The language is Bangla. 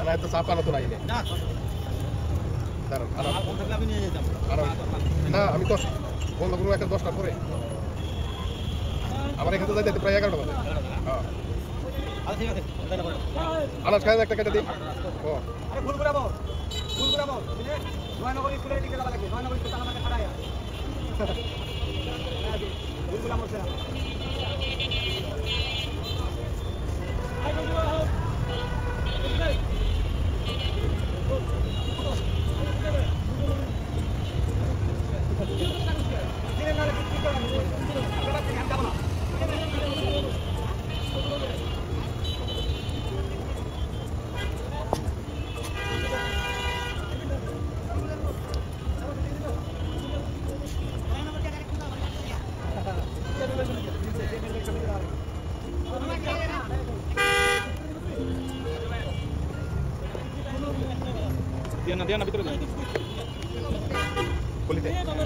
না এত চাপানো তো নাই না দাঁড়ান আর কোন থাকলে আমি নিয়ে যেতাম না আমি তো বন্ধ করবো একটা 10টার পরে আমার এখানে তো যাইতে প্রায় 11টা বাজে হ্যাঁ আচ্ছা ঠিক আছে আনাজ খায় একটা কেটে দিই ও আরে ভুল করাবো বুঝলে জয়নগর স্কুলের দিকে যাওয়া লাগে জয়নগর স্কুল আমাকে খাড়ায়া ভুল করাম হচ্ছে না Kulite.